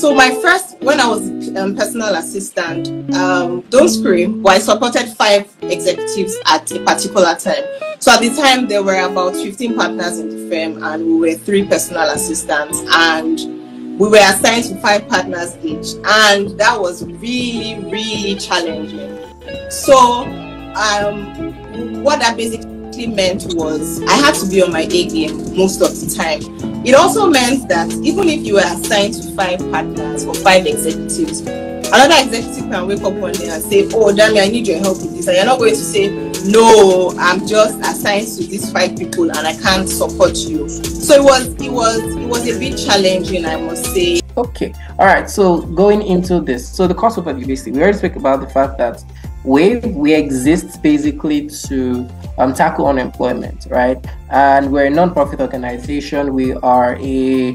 So my first, when I was personal assistant, don't scream, but I supported 5 executives at a particular time. So at the time, there were about 15 partners in the firm, and we were 3 personal assistants, and we were assigned to 5 partners each, and that was really, really challenging. So what that basically meant was I had to be on my A game most of the time. It also meant that even if you were assigned to 5 partners or 5 executives, another executive can wake up one day and say, "Oh, Dami, I need your help with this." And you're not going to say, "No, I'm just assigned to these 5 people and I can't support you." So it was a bit challenging, I must say. Okay, all right. So going into this, so the cost overview, basically, we already spoke about the fact that we exist basically to tackle unemployment, right? And we're a non-profit organization. We are a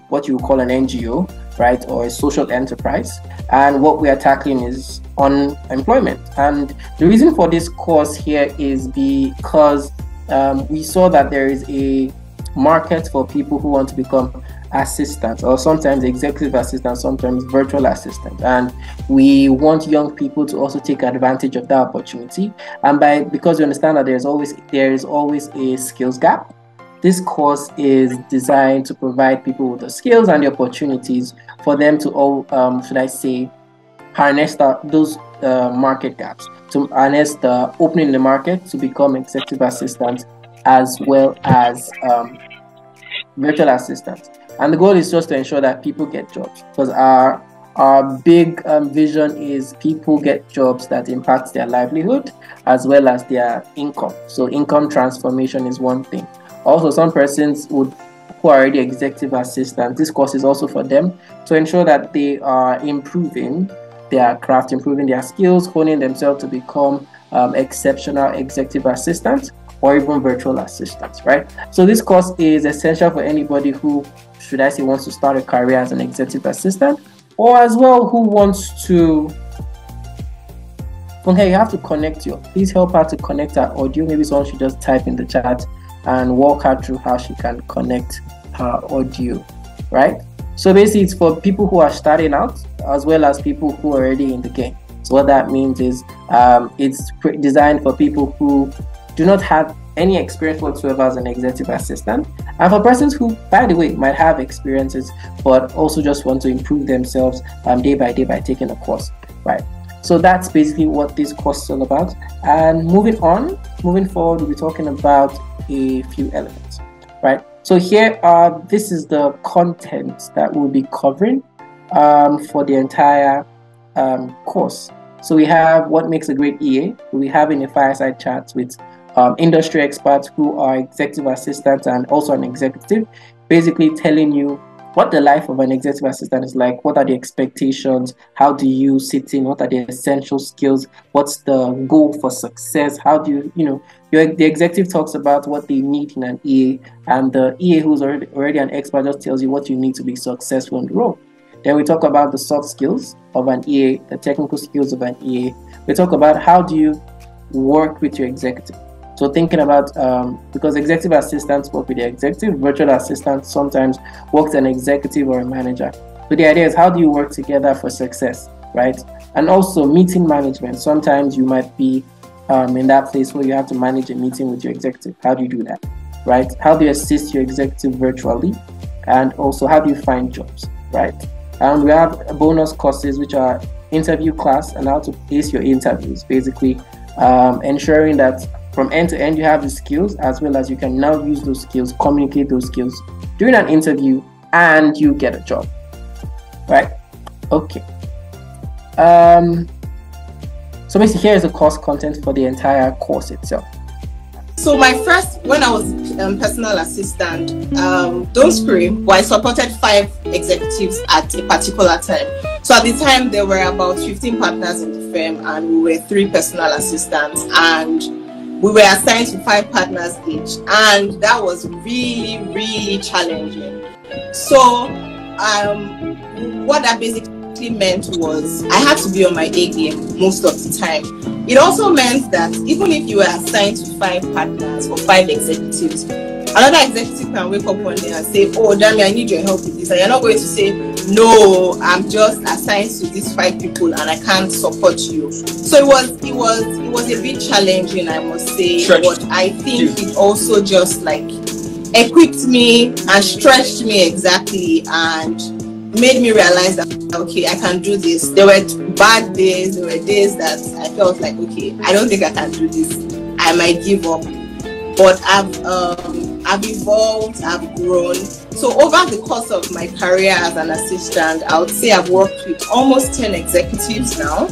what you would call an NGO, right, or a social enterprise. And what we are tackling is unemployment. And the reason for this course here is because we saw that there is a market for people who want to become assistants, or sometimes executive assistants, sometimes virtual assistants, and we want young people to also take advantage of that opportunity. And because we understand that there is always a skills gap, this course is designed to provide people with the skills and the opportunities for them to harness those market gaps, to harness the opening in the market to become executive assistants as well as virtual assistants. And the goal is just to ensure that people get jobs, because our big vision is people get jobs that impact their livelihood as well as their income. So income transformation is one thing. Also, some persons who are already executive assistants, this course is also for them to ensure that they are improving their craft, improving their skills, honing themselves to become exceptional executive assistants or even virtual assistants, right? So this course is essential for anybody who, should I say, wants to start a career as an executive assistant, or as well who wants to. Okay, you have to connect please help her to connect her audio. Maybe someone should just type in the chat and walk her through how she can connect her audio, right? So basically it's for people who are starting out as well as people who are already in the game. So what that means is it's designed for people who do not have any experience whatsoever as an executive assistant, and for persons who, by the way, might have experiences but also just want to improve themselves day by day by taking a course, right? So that's basically what this course is all about. And moving forward, we'll be talking about a few elements, right? So here this is the content that we'll be covering for the entire course. So we have what makes a great EA. We have in a fireside chat with industry experts who are executive assistants and also an executive, basically telling you what the life of an executive assistant is like, what are the expectations, how do you sit in, what are the essential skills, what's the goal for success, how do you, the executive talks about what they need in an EA, and the EA who's already an expert just tells you what you need to be successful in the role. Then we talk about the soft skills of an EA, the technical skills of an EA. We talk about how do you work with your executive. So thinking about, because executive assistants work with the executive, virtual assistants sometimes work as an executive or a manager. So the idea is, how do you work together for success, right? And also meeting management. Sometimes you might be in that place where you have to manage a meeting with your executive. How do you do that, right? How do you assist your executive virtually? And also, how do you find jobs, right? And we have bonus courses, which are interview class and how to ace your interviews, basically ensuring that from end to end you have the skills, as well as you can now use those skills, communicate those skills during an interview, and you get a job, right? Okay. So basically here is the course content for the entire course itself. So my first, when I was personal assistant, don't scream, but I supported 5 executives at a particular time. So at the time, there were about 15 partners in the firm, and we were 3 personal assistants, and we were assigned to 5 partners each, and that was really, really challenging. So what that basically meant was I had to be on my A game most of the time. It also meant that even if you were assigned to 5 partners or 5 executives, Another executive can wake up one day and say, oh, Dami, I need your help with this. And you're not going to say, no, I'm just assigned to these 5 people and I can't support you. So it was a bit challenging, I must say. But I think it also just like equipped me and stretched me exactly and made me realize that, okay, I can do this. There were bad days, there were days that I felt like, okay, I don't think I can do this. I might give up. But I've evolved, I've grown. So over the course of my career as an assistant, I would say I've worked with almost 10 executives now,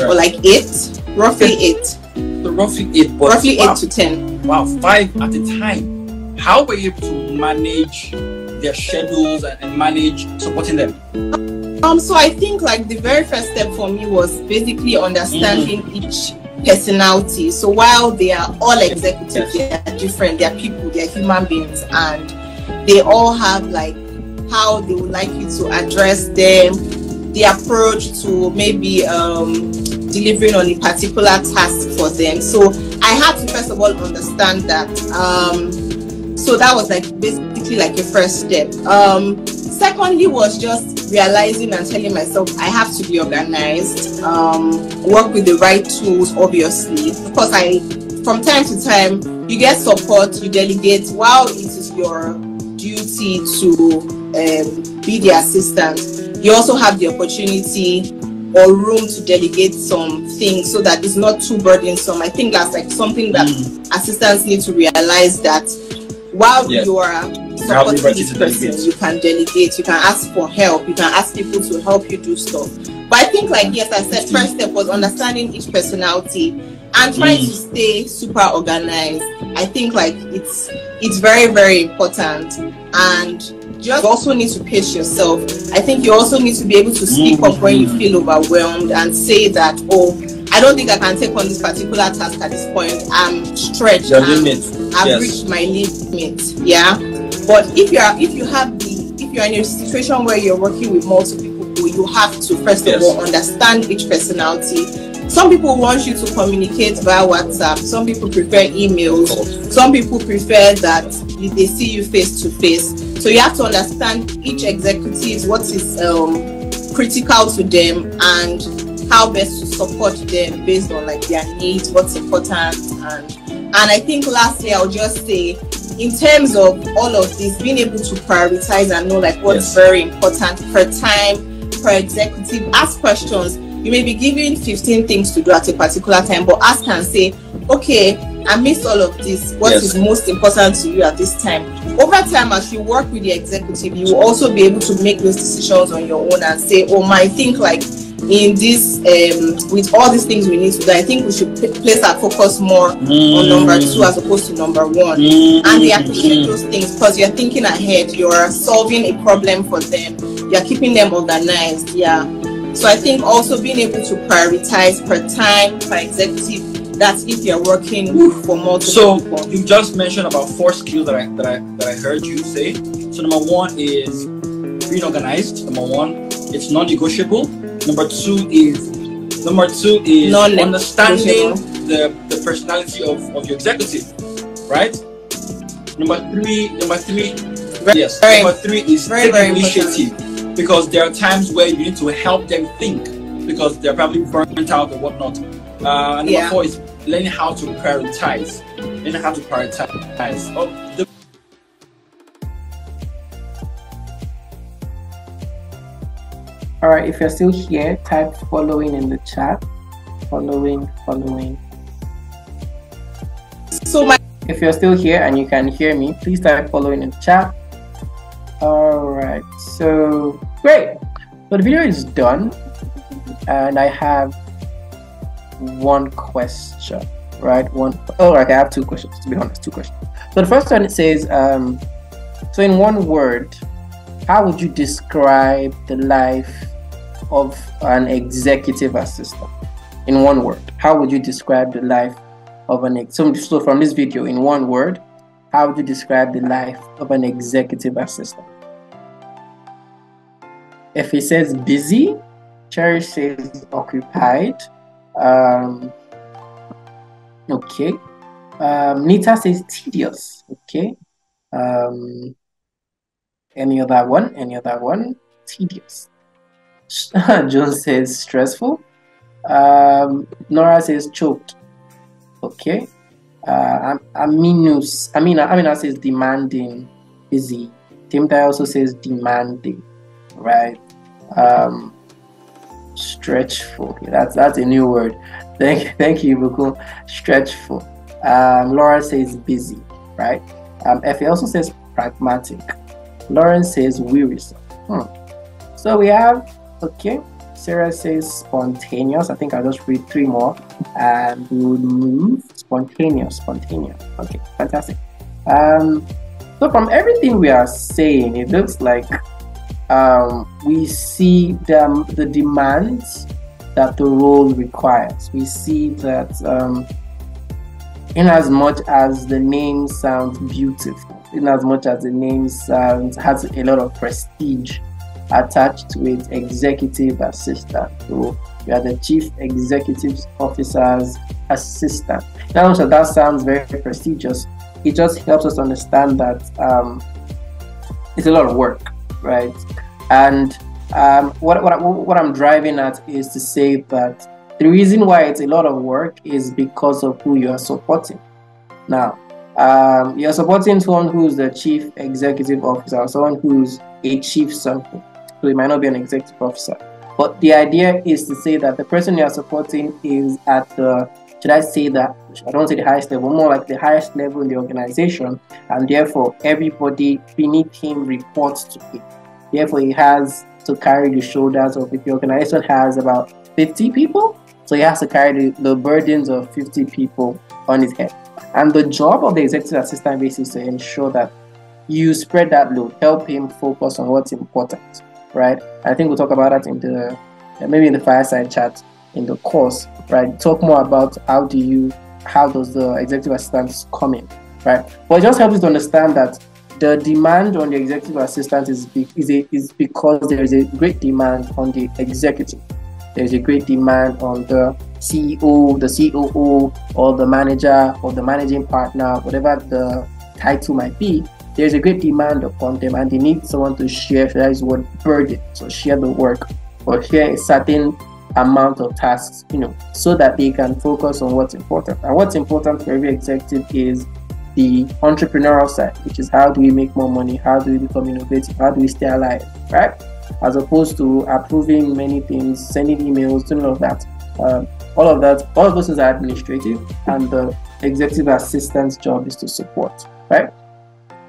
or like 8, roughly 8. So roughly 8, but roughly 8 to 10. Wow, 5 at a time. How were you able to manage their schedules and manage supporting them? So I think like the very first step for me was basically understanding each personality. So while they are all executives, they are different, they are people, they are human beings, and they all have like how they would like you to address them, the approach to maybe delivering on a particular task for them. So I had to first of all understand that. So that was like basically like a first step. Secondly was just realizing and telling myself I have to be organized, work with the right tools, obviously. Because from time to time, you get support, you delegate. While it is your duty to be the assistant, you also have the opportunity or room to delegate some things so that it's not too burdensome. I think that's like something that assistants need to realize, that while you are supporting this person, you can delegate, you can ask for help, you can ask people to help you do stuff. But I think like, yes, I said first step was understanding each personality and trying to stay super organized. I think like it's very, very important. And just also need to pace yourself. I think you also need to be able to speak up when you feel overwhelmed and say that, oh, I don't think I can take on this particular task at this point. I'm stretched. I've reached my limit. Yeah. But if you're in a situation where you're working with multiple people, you have to first of all understand each personality. Some people want you to communicate via WhatsApp. Some people prefer emails. Some people prefer that they see you face to face. So you have to understand each executive, what is critical to them, and how best to support them based on like their needs, what's important. And I think lastly, I'll just say, in terms of all of this, being able to prioritize and know like what's very important per time, per executive. Ask questions. You may be given 15 things to do at a particular time, but ask and say, okay, I missed all of this. What is most important to you at this time? Over time, as you work with the executive, you will also be able to make those decisions on your own and say, oh, I think like in this, with all these things we need to do, I think we should place our focus more on number 2 as opposed to number 1. And they appreciate those things because you're thinking ahead, you're solving a problem for them, you're keeping them organized. So I think also being able to prioritize per time, per executive, that's if you're working for multiple people. So you just mentioned about 4 skills that I heard you say. So number 1 is being organized. Number 1, it's non-negotiable. Number 2 is understanding the personality of your executive, right? Number 3 is taking initiative, because there are times where you need to help them think because they're probably burnt out or whatnot. And number 4 is learning how to prioritize. All right, if you're still here, type following in the chat. Following. So if you're still here and you can hear me, please type following in the chat. All right, so great. So the video is done, and I have one question, right? I have 2 questions, to be honest, 2 questions. So the first one, it says, so in one word, how would you describe the life of an executive assistant? In one word, how would you describe the life of an so from this video, in one word, how would you describe the life of an executive assistant? If it says busy, Cherish says occupied. Okay. Nita says tedious. Okay. Any other one? Any other one? Tedious. John says stressful. Nora says choked. Okay. Amina says demanding, busy. Timtai also says demanding, right? Stretchful. Okay, that's a new word. Thank you, Buku. Stretchful. Laura says busy, right? Effie also says pragmatic. Lauren says wearisome. So we have, okay, Sarah says spontaneous. I think I'll just read 3 more and we will move. Spontaneous. Okay, fantastic. So from everything we are saying, it looks like we see the demands that the role requires. We see that in as much as the name sounds beautiful, in as much as the name has a lot of prestige attached to it, executive assistant. So you are the chief executive officer's assistant. Now, so that sounds very prestigious. It just helps us understand that it's a lot of work, right? And what I'm driving at is to say that the reason why it's a lot of work is because of who you are supporting. Now, you're supporting someone who's the chief executive officer, someone who's a chief something. So it might not be an executive officer. But the idea is to say that the person you are supporting is at the, should I say that, I don't say the highest level, more like the highest level in the organization, and therefore everybody beneath him reports to him. Therefore he has to carry the shoulders of, if the organization has about 50 people, so he has to carry the burdens of 50 people on his head. And the job of the executive assistant is to ensure that you spread that load, help him focus on what's important, right? I think we'll talk about that in the, maybe in the fireside chat in the course, right? Talk more about how does the executive assistant come in, right? But it just helps you to understand that the demand on the executive assistant is because there is a great demand on the executive. There's a great demand on the CEO, the COO, or the manager, or the managing partner, whatever the title might be. There's a great demand upon them, and they need someone to share, that is what burden, so share the work, or share a certain amount of tasks, so that they can focus on what's important. And what's important for every executive is the entrepreneurial side, which is how do we make more money, how do we become innovative, how do we stay alive, right? As opposed to approving many things, sending emails, doing all of that. All of those things are administrative, and the executive assistant's job is to support, right?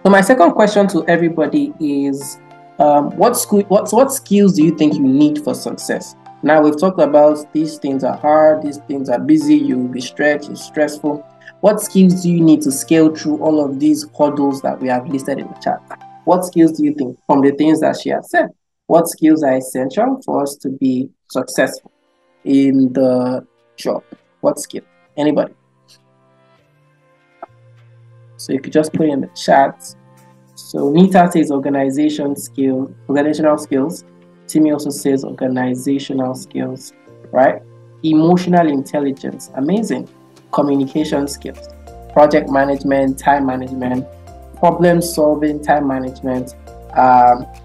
So my second question to everybody is, what skills do you think you need for success? Now we've talked about these things are hard, these things are busy, you'll be stretched, it's stressful. What skills do you need to scale through all of these hurdles that we have listed in the chat? What skills do you think, from the things that she has said, what skills are essential for us to be successful in the job? What skill? Anybody? So you could just put it in the chat. So Nita says organizational skills. Timmy also says organizational skills, right? Emotional intelligence, amazing. Communication skills, project management, time management, problem solving, time management.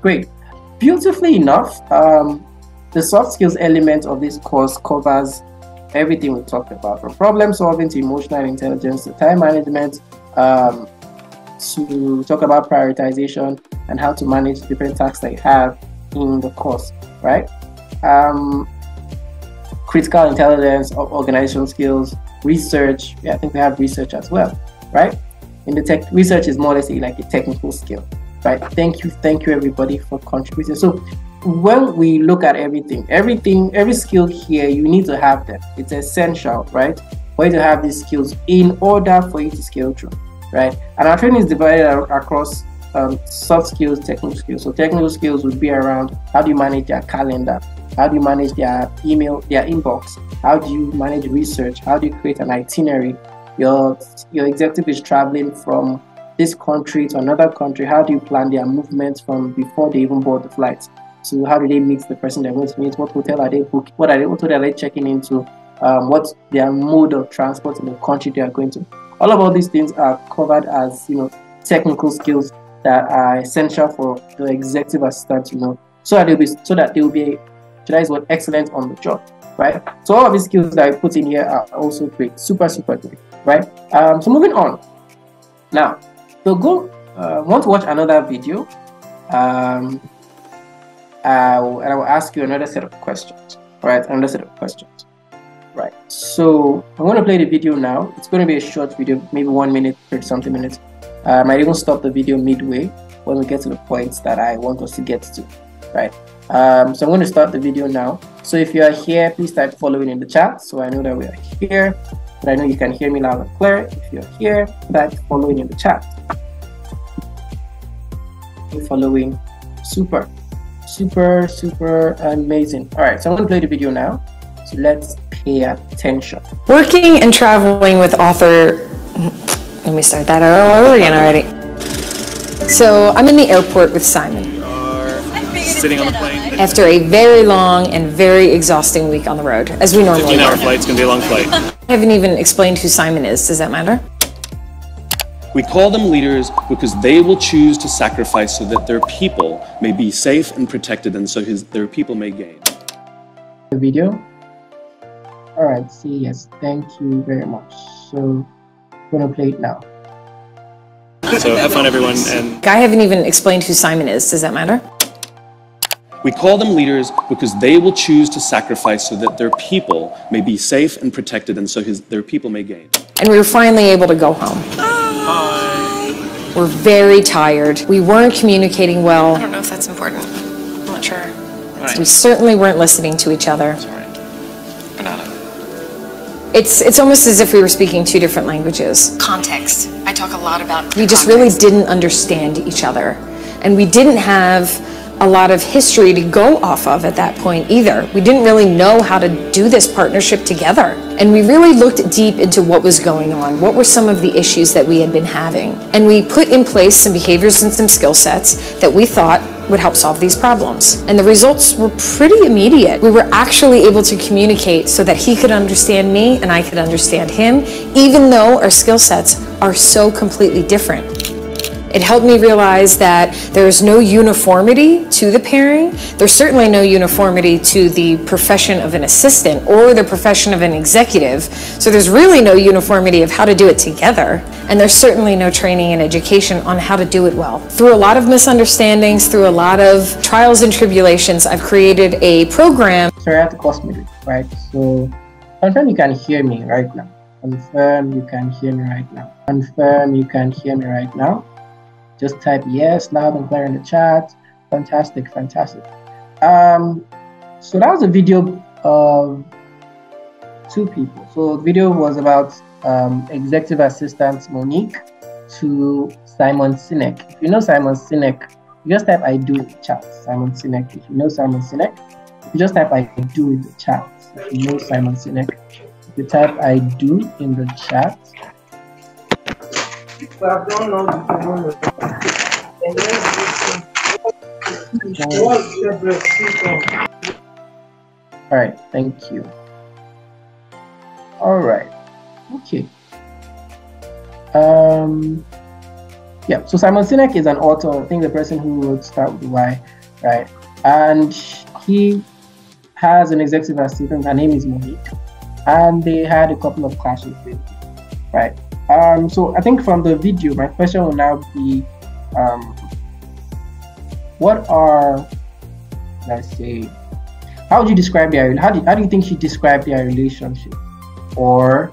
Great. Beautifully enough, the soft skills element of this course covers everything we talked about, from problem solving to emotional intelligence to time management, to talk about prioritization and how to manage different tasks that you have in the course, right? Critical intelligence, organizational skills, research. Yeah, I think we have research as well, right? In the research is more or less like a technical skill, right? Thank you everybody for contributing. So when we look at every skill here, you need to have them. It's essential, right, for you to have these skills in order for you to scale through, right? And our training is divided across soft skills, technical skills. So technical skills would be around how do you manage their calendar, how do you manage their email, their inbox, how do you manage research, how do you create an itinerary. Your executive is traveling from this country to another country. How do you plan their movements from before they even board the flight? So how do they meet the person they're going to meet? What hotel are they booking? What hotel are they checking into? What's their mode of transport in the country they are going to? All of these things are covered as technical skills that are essential for the executive assistant to know, so that they will be excellent on the job, right? So all of these skills that I put in here are also great, super great, right? So moving on. Now, so want to watch another video, and I will ask you another set of questions, right? Right. So I'm going to play the video now. It's going to be a short video, maybe 1 minute, 30 something minutes. I might even stop the video midway when we get to the points that I want us to get to, right? So I'm going to start the video now. So if you are here, please type following in the chat so I know that we are here. But I know you can hear me loud and clear. If you're here, type following in the chat. Following, super amazing. All right, so I'm going to play the video now. So let's pay attention. Working and traveling with author. Let me start that over again already. So I'm in the airport with Simon. Sitting on the plane. After a very long and very exhausting week on the road, as we normally do. 15-hour flight's gonna be a long flight. I haven't even explained who Simon is. Does that matter? We call them leaders because they will choose to sacrifice so that their people may be safe and protected, and so their people may gain. The video. All right, see, yes, thank you very much. So I'm gonna play it now. So have fun, everyone. And I haven't even explained who Simon is. Does that matter? we call them leaders because they will choose to sacrifice so that their people may be safe and protected, and so their people may gain. And we were finally able to go home. Hi. We're very tired. We weren't communicating well. I don't know if that's important. I'm not sure. Right. We certainly weren't listening to each other. Sorry. It's almost as if we were speaking two different languages. Context. I talk a lot about We just really didn't understand each other. And we didn't have a lot of history to go off of at that point either. We didn't really know how to do this partnership together. And we really looked deep into what was going on. What were some of the issues that we had been having? And we put in place some behaviors and some skill sets that we thought would help solve these problems. And the results were pretty immediate. We were actually able to communicate so that he could understand me and I could understand him, even though our skill sets are so completely different. It helped me realize that there's no uniformity to the pairing. There's certainly no uniformity to the profession of an assistant or the profession of an executive. So there's really no uniformity of how to do it together. And there's certainly no training and education on how to do it well. Through a lot of misunderstandings, through a lot of trials and tribulations, I've created a program. Sorry, I have to cost me, right? So confirm you can hear me right now. Confirm you can hear me right now. Confirm you can hear me right now. Just type yes, loud and clear in the chat. Fantastic, fantastic. So that was a video of two people. So the video was about executive assistant Monique to Simon Sinek. If you know Simon Sinek, you just type I do in the chat. Simon Sinek. If you know Simon Sinek, you just type I do in the chat. If you know Simon Sinek, if you type I do in the chat. But I don't know. All right, thank you. All right, okay. Yeah, so Simon Sinek is an author. I think the person who wrote Start with Why, right? And he has an executive assistant. Her name is Monique, and they had a couple of clashes with, right? So I think from the video, my question will now be, what are, let's say, how would you describe their, how do you think she described their relationship? Or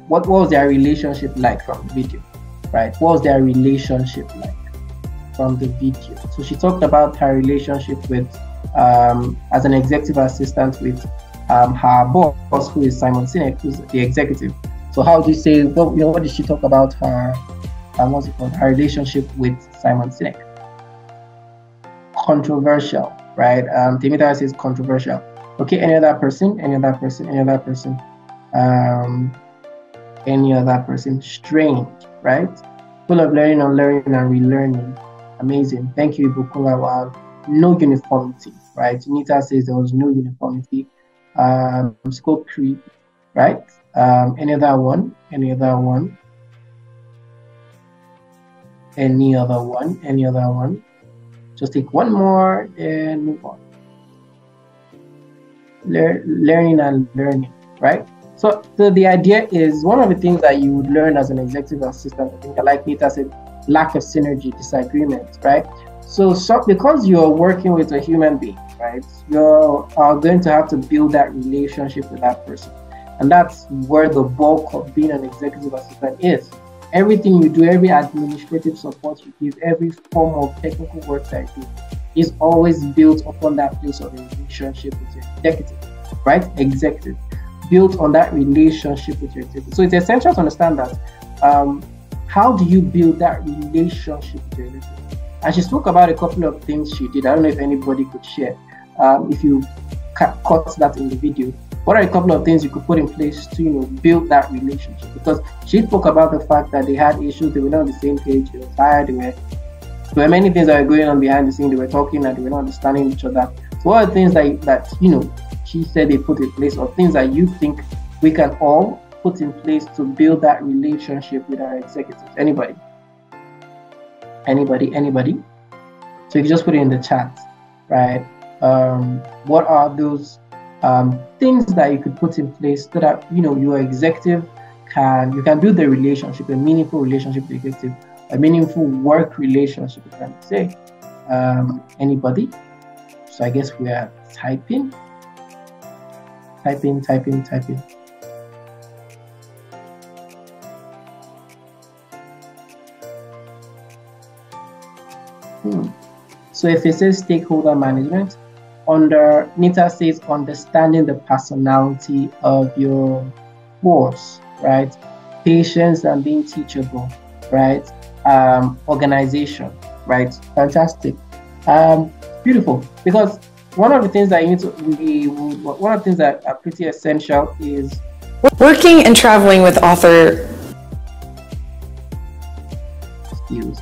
what was their relationship like from the video, right? What was their relationship like from the video? So she talked about her relationship with, as an executive assistant with her boss, who is Simon Sinek, who's the executive. So how do you say, what did she talk about her, what's it called, her relationship with Simon Sinek? Controversial, right? Temita says controversial. Okay, any other person? Any other person? Any other person? Any other person? Strange, right? Full of learning, unlearning, and relearning. Amazing. Thank you, Ibukunla. Wow. No uniformity, right? Temita says there was no uniformity. Scope creep, right? Any other one? Any other one? Any other one? Any other one? Just take one more and move on. Learning and learning, right? So the idea is, one of the things that you would learn as an executive assistant, I think, like Nita said, lack of synergy, disagreement, right? So because you're working with a human being, right, you're going to have to build that relationship with that person. And that's where the bulk of being an executive assistant is. Everything you do, every administrative support you give, every form of technical work that you do is always built upon that place of relationship with your executive, right? Executive. Built on that relationship with your executive. So it's essential to understand that how do you build that relationship with your executive? And she spoke about a couple of things she did. I don't know if anybody could share. If you caught that in the video, what are a couple of things you could put in place to build that relationship? Because she spoke about the fact that they had issues, they were not on the same page, they were tired, there were many things that were going on behind the scenes, they were talking and they were not understanding each other. So what are the things that she said they put in place, or things that you think we can all put in place to build that relationship with our executives? Anybody? So you can just put it in the chat, right? What are those things that you could put in place so that your executive can build the relationship, a meaningful relationship with the executive, a meaningful work relationship, if I may say. Anybody? So I guess we are typing. So if it says stakeholder management, under Nita says understanding the personality of your boss, right? Patience and being teachable, right? Organization, right? Fantastic. Beautiful. Because one of the things that one of the things that are pretty essential is working and traveling with author skills.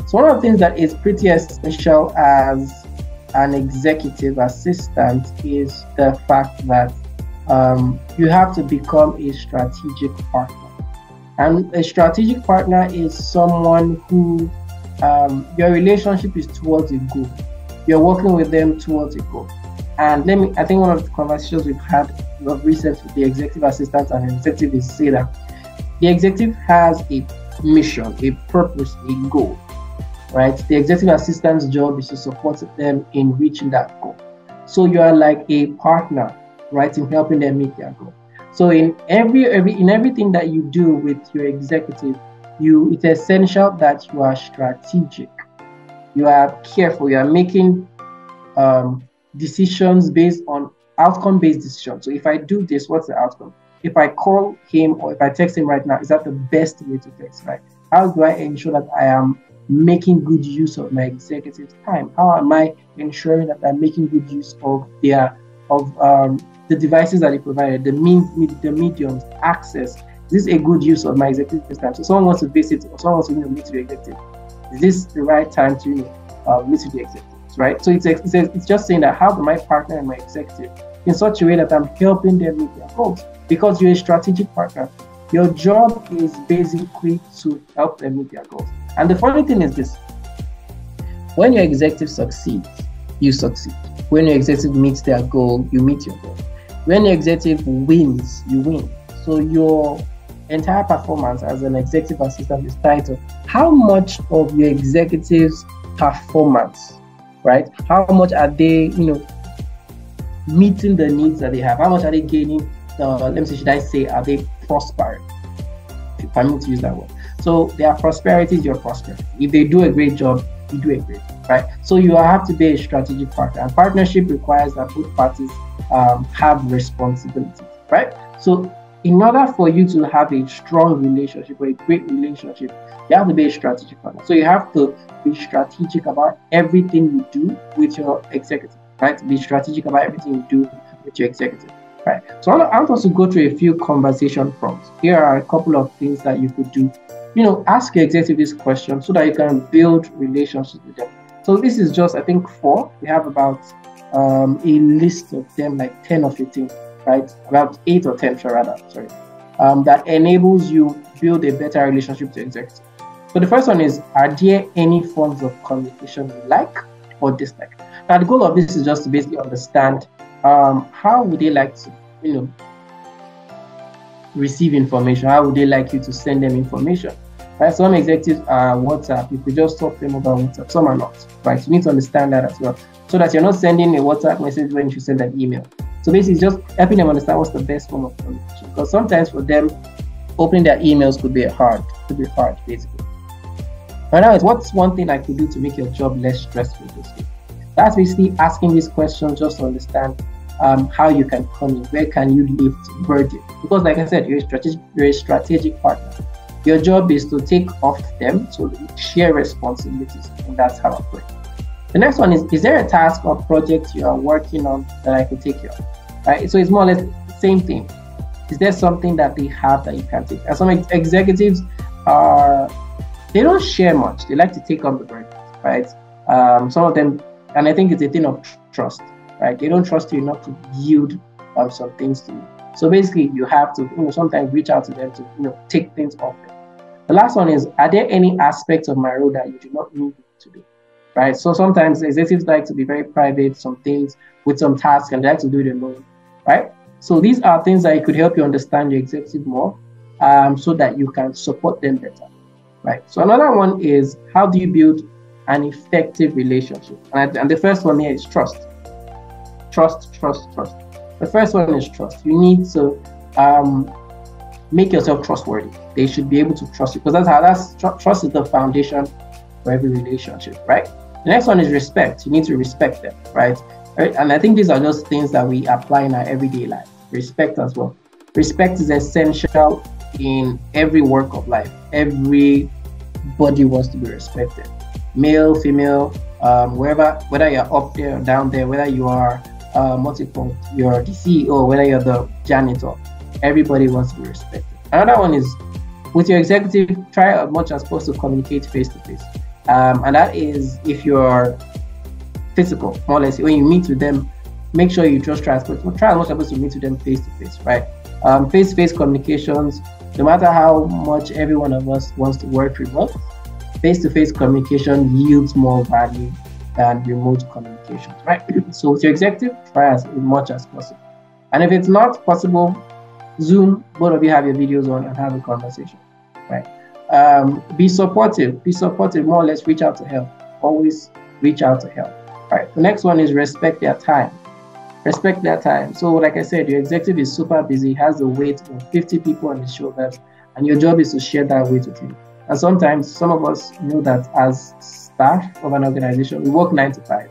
So one of the things that is pretty essential as an executive assistant is the fact that you have to become a strategic partner. And a strategic partner is someone who your relationship is towards a goal. You're working with them towards a goal. And I think one of the conversations we've had of recent with the executive assistant and executive is say that the executive has a mission, a purpose, a goal, right? The executive assistant's job is to support them in reaching that goal. So you are like a partner, right, in helping them meet their goal. So in everything that you do with your executive, it's essential that you are strategic. You are careful. You are making decisions based on outcome-based decisions. So if I do this, what's the outcome? If I call him or if I text him right now, is that the best way to text, right? How do I ensure that I am making good use of my executive's time? How am I ensuring that I'm making good use of the devices that they provided, the mediums, access? Is this a good use of my executive's time? So someone wants to visit, or someone wants to meet with the executive. Is this the right time to meet with the executives, right? So it's just saying that how do I partner with my executive in such a way that I'm helping them meet their goals? Because you're a strategic partner, your job is basically to help them meet their goals. And the funny thing is this: when your executive succeeds, you succeed. When your executive meets their goal, you meet your goal. When your executive wins, you win. So your entire performance as an executive assistant is tied to how much of your executive's performance, right? How much are they, meeting the needs that they have? How much are they gaining? Are they prospering? If you permit me to use that word. So their prosperity is your prosperity. If they do a great job, you do a great job, right? So you have to be a strategic partner. And partnership requires that both parties have responsibilities, right? So in order for you to have a strong relationship or a great relationship, you have to be a strategic partner. So you have to be strategic about everything you do with your executive, right? Be strategic about everything you do with your executive, right? So I want us to go through a few conversation prompts. Here are a couple of things that you could do. Ask your executive this question so that you can build relationships with them. So this is just, I think, 4. We have about a list of them, like 10 or 15. Right, about 8 or 10, that enables you build a better relationship with the executive. So the first one is, are there any forms of communication you like or dislike? Now the goal of this is just to basically understand how would they like to, receive information? How would they like you to send them information? Right? Some executives are WhatsApp. You could just talk to them about WhatsApp. Some are not. Right? You need to understand that as well, so that you're not sending a WhatsApp message when you should send an email. So basically, it's just helping them understand what's the best form of communication. Because sometimes for them, opening their emails could be hard. Basically. Right now, what's one thing I could do to make your job less stressful this week? That's basically asking these questions just to understand how you can come in, where can you lift burden. Because like I said, you're a strategic partner. Your job is to take off them, so share responsibilities, and that's how I put it. The next one is there a task or project you are working on that I could take care of? Right? So it's more or less the same thing. Is there something that they have that you can take? And some executives they don't share much. They like to take on the burden, right? Some of them, and I think it's a thing of trust, right? They don't trust you enough to yield some things to you. So basically, you have to, sometimes reach out to them to, take things off them. The last one is, are there any aspects of my role that you do not need me to do, right? So sometimes executives like to be very private, some things with some tasks, and they like to do it alone, right? So these are things that could help you understand your executive more, so that you can support them better, right? So another one is, how do you build an effective relationship? And the first one here is trust. Trust. The first one is trust. You need to make yourself trustworthy. They should be able to trust you, because trust is the foundation for every relationship, right? The next one is respect. You need to respect them, right? And I think these are just things that we apply in our everyday life. Respect as well. Respect is essential in every work of life. Everybody wants to be respected. Male, female, wherever, whether you're up there or down there, whether you are you're the CEO, whether you're the janitor, everybody wants to be respected. Another one is, with your executive, try as much as possible to communicate face to face. And that is, if you're physical, more or less, when you meet with them, make sure you just try as much as possible to meet with them face to face, right? Face to face communications, no matter how much every one of us wants to work remote, face to face communication yields more value than remote communications, right? So with your executive, try as much as possible. And if it's not possible, Zoom, both of you have your videos on and have a conversation, right? Be supportive, more or less reach out to help. Always reach out to help, right? The next one is respect their time. Respect their time. So like I said, your executive is super busy, has the weight of 50 people on his shoulders, and your job is to share that weight with him. And sometimes some of us know that as staff of an organization, we work 9 to 5.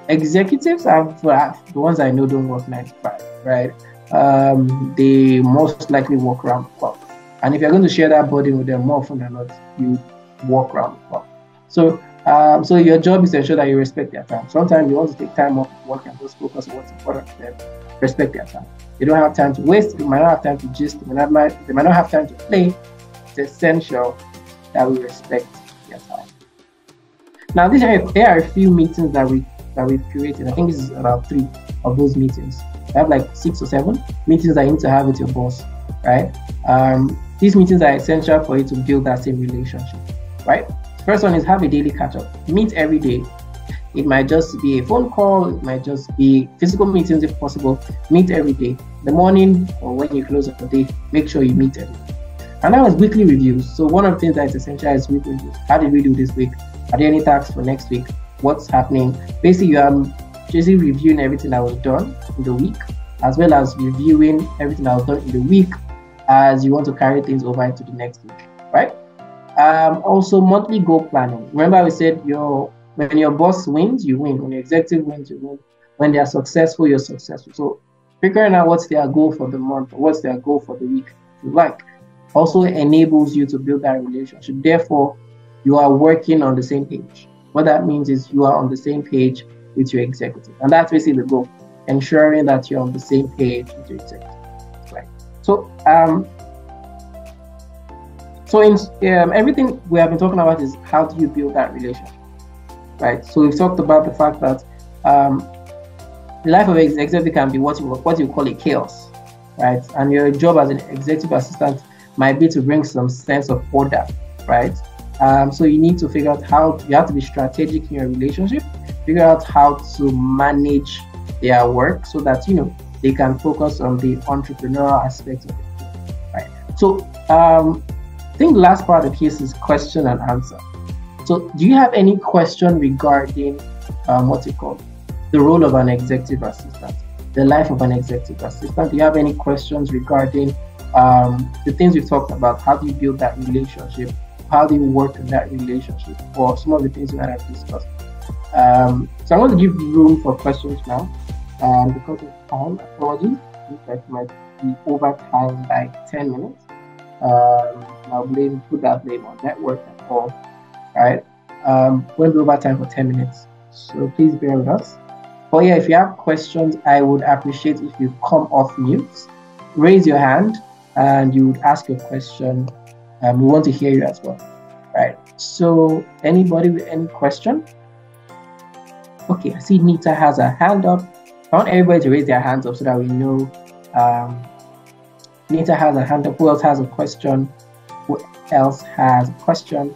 Executives the ones I know don't work 9 to 5, right? They most likely work around the clock. And if you're going to share that burden with them, more often than not, you work around the clock. So your job is to ensure that you respect their time. Sometimes you want to take time off work and just focus on what's important to them. Respect their time. They don't have time to waste. They might not have time to gist. They might not have time to play. It's essential that we respect their time. Now, there are a few meetings that we've created. I think this is about 3 of those meetings. I have like 6 or 7 meetings that you need to have with your boss, right? These meetings are essential for you to build that same relationship, right? First one is, have a daily catch-up. Meet every day. It might just be a phone call. It might just be physical meetings if possible. Meet every day. In the morning or when you close the day, make sure you meet every day. And that was weekly reviews. So one of the things that is essential is weekly reviews. How did we do this week? Are there any tasks for next week? What's happening? Basically, you are just reviewing everything that was done in the week, as well as reviewing everything that was done in the week as you want to carry things over into the next week, right? Also, monthly goal planning. Remember, we said when your boss wins, you win. When your executive wins, you win. When they are successful, you're successful. So figuring out what's their goal for the month or what's their goal for the week, if you like, also enables you to build that relationship. Therefore, you are working on the same page. What that means is you are on the same page with your executive. And that's basically the goal, ensuring that you're on the same page with your executive. Right. So, everything we have been talking about is how do you build that relationship, right? So we've talked about the fact that the life of an executive can be what you call a chaos, right? And your job as an executive assistant might be to bring some sense of order, right? So you need to figure out you have to be strategic in your relationship, figure out how to manage their work so that, they can focus on the entrepreneurial aspect of it. Right. So I think the last part of the case is question and answer. So do you have any question regarding the role of an executive assistant, the life of an executive assistant? Do you have any questions regarding the things we've talked about? How do you build that relationship? How do you work in that relationship? Or some of the things we might have discussed. So I'm going to give room for questions now. Because of time, apologies, that might be over time by 10 minutes. I'll put that blame on network and all. Right? We'll be over time for 10 minutes. So please bear with us. But yeah, if you have questions, I would appreciate if you come off mute, raise your hand, and you would ask your question. We want to hear you as well. Right? So anybody with any question? Okay, I see Nita has a hand up. I want everybody to raise their hands up so that we know. Nita has a hand up. Who else has a question? Who else has a question?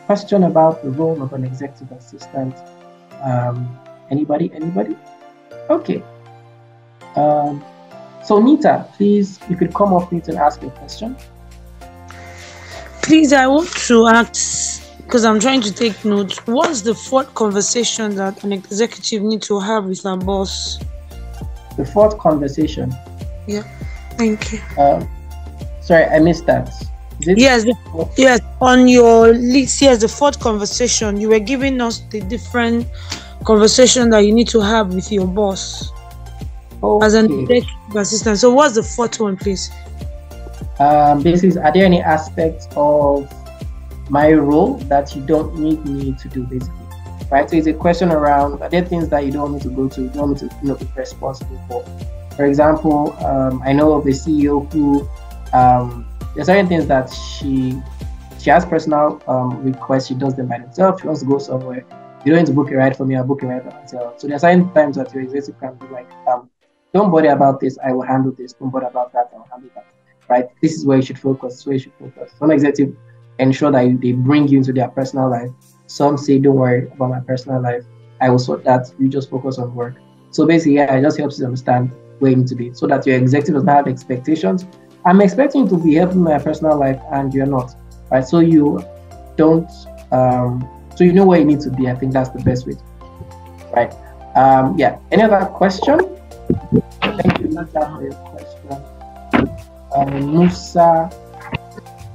Question about the role of an executive assistant. Anybody? Okay. So Nita, please, you could come off mute and ask your question. Please, I want to ask, because I'm trying to take notes, what's the fourth conversation that an executive needs to have with her boss? The fourth conversation? Yeah, thank you. Sorry, I missed that. Yes, on your list, yes, the fourth conversation. You were giving us the different conversation that you need to have with your boss as an executive assistant. So what's the fourth one, please? Basically, are there any aspects of my role that you don't need me to do, basically? Right? So it's a question around, are there things that you don't want me to go to, you don't want me to be responsible for? For example, I know of a CEO who, there's certain things that she has personal requests, she does them by herself. She wants to go somewhere. You don't need to book a ride for me, I'll book a ride for myself. So there's certain times that your executive can be like, don't bother about this, I will handle this. Don't bother about that, I will handle that. Right? This is where you should focus. This is where you should focus. Some executives ensure that they bring you into their personal life. Some say, don't worry about my personal life. I will sort that. You just focus on work. So basically, it just helps you understand where you need to be so that your executive does not have expectations. I'm expecting you to be helping my personal life and you're not. Right? So you don't, so you know where you need to be. I think that's the best way to do. Right? Yeah. Any other question? Thank you, Nata, for your question. Musa,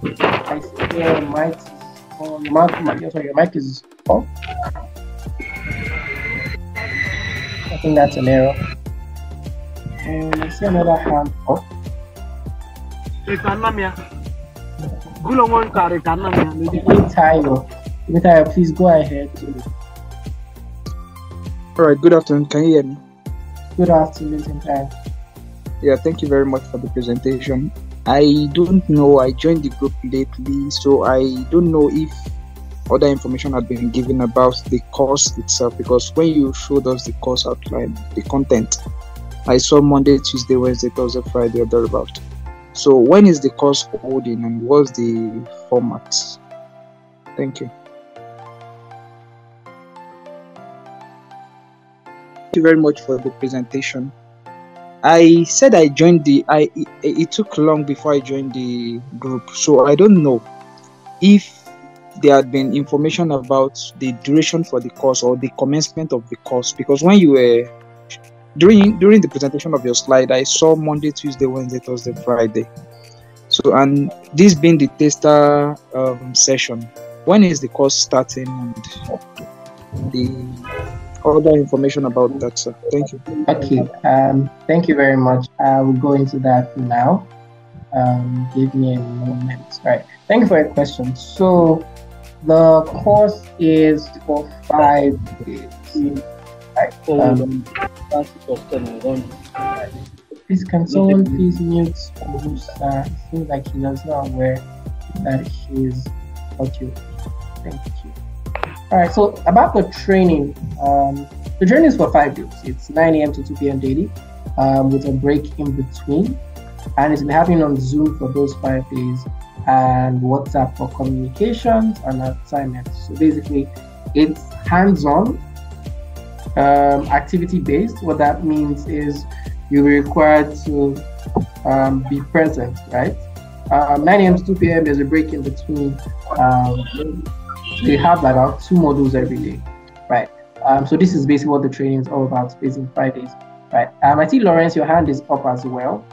I see your mic is on. Your mic is off. I think that's an error. And I see another hand up. Tayo, please go ahead. All right, good afternoon. Can you hear me? Good afternoon, Tayo. Yeah, thank you very much for the presentation. I don't know, I joined the group lately, so I don't know if other information had been given about the course itself, because when you showed us the course outline, the content, I saw Monday, Tuesday, Wednesday, Thursday, Friday, or thereabout. So when is the course holding and what's the format? Thank you. Thank you very much for the presentation. I said I joined it took long before I joined the group, so I don't know if there had been information about the duration for the course or the commencement of the course, because when you were during the presentation of your slide, I saw Monday, Tuesday, Wednesday, Thursday, Friday. So, and this being the TASTER session, when is the course starting and the other information about that, sir? Thank you. Okay, thank you very much. I will go into that now. Give me a moment. All right, thank you for your question. So the course is for 5 days. Right. Please, can someone please mute Musa? It seems like he is not aware that he's audio. Thank you. All right, so about the training, the training is for 5 days. It's 9 a.m. to 2 p.m. daily, with a break in between, and it's been happening on Zoom for those 5 days. and WhatsApp for communications and assignments. So basically, it's hands-on, activity-based. What that means is you're required to be present, right? 9 a.m. to 2 p.m. there's a break in between. They have about 2 modules every day, right? So this is basically what the training is all about, based in 5 days, right? I see Lawrence, your hand is up as well.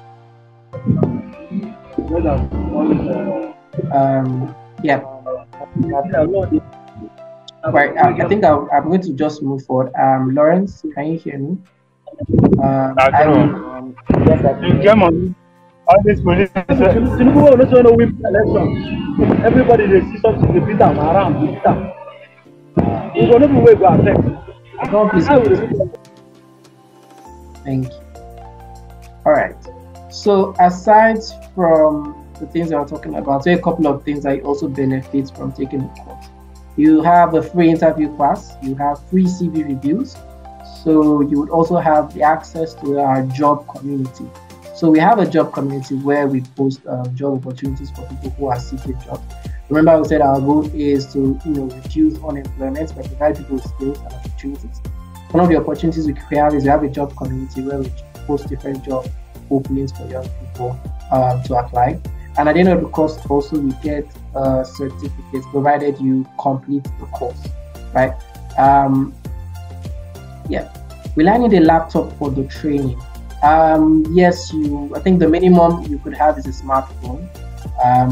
Yeah. Right. I think I'm going to just move forward. Lawrence, can you hear me? Germany, all this police. Tinubu will not know win election. Everybody they see something they beat them around. We will not be way go affect. Thank you. All right. So aside from the things that we're talking about, there are a couple of things that also benefit from taking the course. You have a free interview class. You have free CV reviews. So you would also have the access to our job community. So we have a job community where we post job opportunities for people who are seeking jobs. Remember, we said our goal is to reduce unemployment by providing people skills and opportunities. One of the opportunities we have is we have a job community where we post different job openings for young people to apply. And at the end of the course, also we get certificates provided you complete the course, right? Yeah, will I need a laptop for the training? Yes, I think the minimum you could have is a smartphone,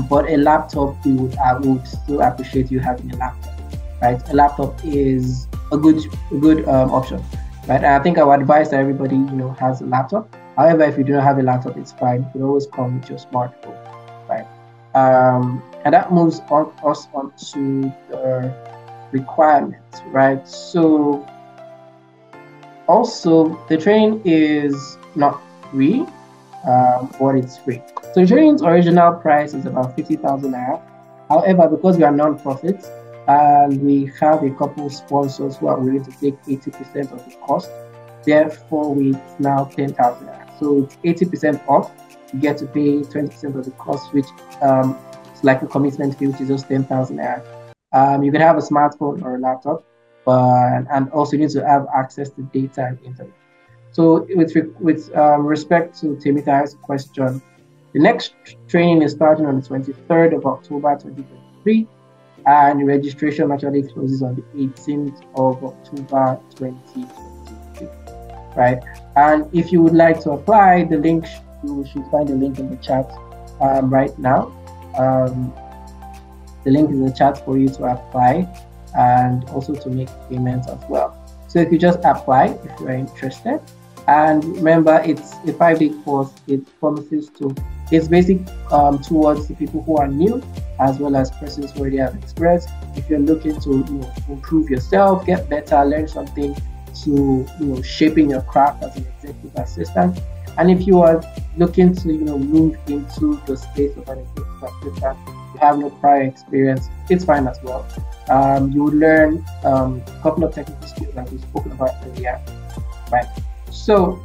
but a laptop, I would still appreciate you having a laptop, right? A laptop is a good option, right? And I think I would advise that everybody has a laptop. However, if you do not have a laptop, it's fine. You can always come with your smartphone, right? And that moves us on to the requirements, right? So also the training is not free, but it's free. So the training's original price is about 50,000 naira. However, because we are non-profit and we have a couple sponsors who are willing to take 80% of the cost, therefore it's now 10,000 naira. So it's 80% off. You get to pay 20% of the cost, which is like a commitment fee, which is just 10,000 naira. You can have a smartphone or a laptop, and also you need to have access to data and internet. So with respect to Temitai's question, the next training is starting on the 23rd of October 2023, and registration actually closes on the 18th of October 2023, right? And if you would like to apply, you should find the link in the chat right now. The link is in the chat for you to apply and also to make payments as well. So if you just apply if you are interested, and remember it's a 5-day course. It promises it's basic towards the people who are new as well as persons who already have experience. If you're looking to improve yourself, get better, learn something to shaping your craft as an executive assistant, and if you are looking to move into the space of an executive assistant, you have no prior experience, it's fine as well. You will learn a couple of technical skills that we've spoken about earlier, right? So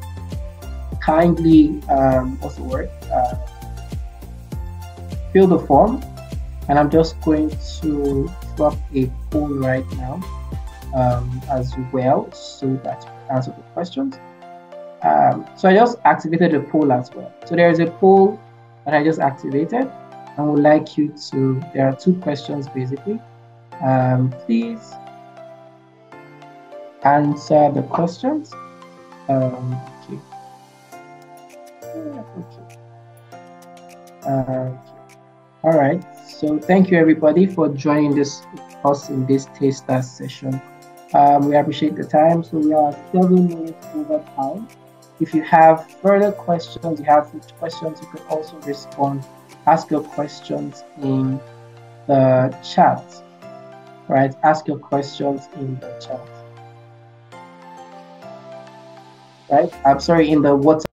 kindly fill the form, and I'm just going to drop a poll right now as well, so that you can answer the questions. So I just activated a poll as well. So there is a poll that I just activated, and would like you to. There are 2 questions basically. Please answer the questions. Okay. All right. So thank you everybody for joining us in this TASTER session. We appreciate the time. So we are 7 minutes over time. If you have further questions, you can also respond, ask your questions in the chat, right? Ask your questions in the chat, right? I'm sorry, in the WhatsApp.